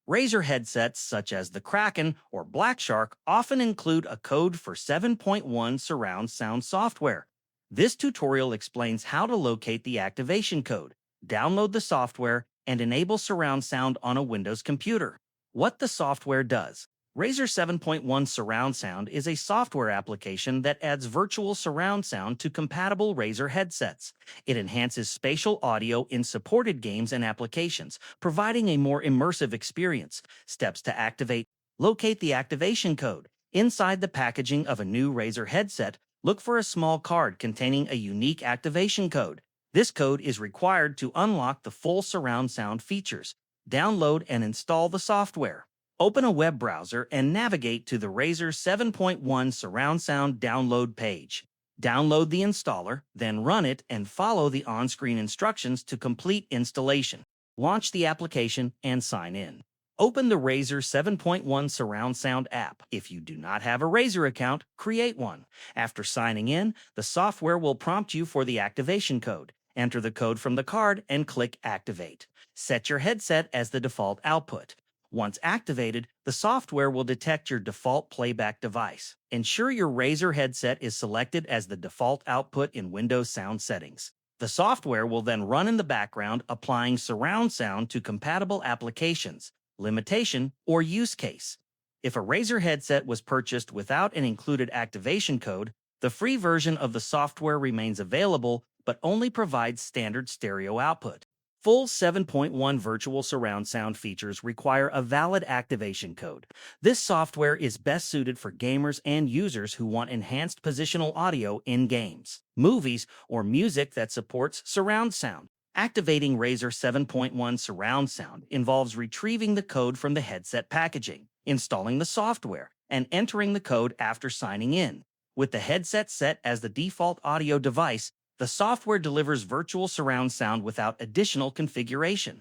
Razer headsets such as the Kraken or Black Shark often include a code for 7.1 surround sound software. This tutorial explains how to locate the activation code, download the software, and enable surround sound on a Windows computer. What the software does. Razer 7.1 Surround Sound is a software application that adds virtual surround sound to compatible Razer headsets. It enhances spatial audio in supported games and applications, providing a more immersive experience. Steps to activate. Locate the activation code. Inside the packaging of a new Razer headset, look for a small card containing a unique activation code. This code is required to unlock the full surround sound features. Download and install the software. Open a web browser and navigate to the Razer 7.1 Surround Sound download page. Download the installer, then run it and follow the on-screen instructions to complete installation. Launch the application and sign in. Open the Razer 7.1 Surround Sound app. If you do not have a Razer account, create one. After signing in, the software will prompt you for the activation code. Enter the code from the card and click Activate. Set your headset as the default output. Once activated, the software will detect your default playback device. Ensure your Razer headset is selected as the default output in Windows sound settings. The software will then run in the background, applying surround sound to compatible applications, limitation, or use case. If a Razer headset was purchased without an included activation code, the free version of the software remains available but only provides standard stereo output. Full 7.1 virtual surround sound features require a valid activation code. This software is best suited for gamers and users who want enhanced positional audio in games, movies, or music that supports surround sound. Activating Razer 7.1 surround sound involves retrieving the code from the headset packaging, installing the software, and entering the code after signing in. With the headset set as the default audio device, the software delivers virtual surround sound without additional configuration.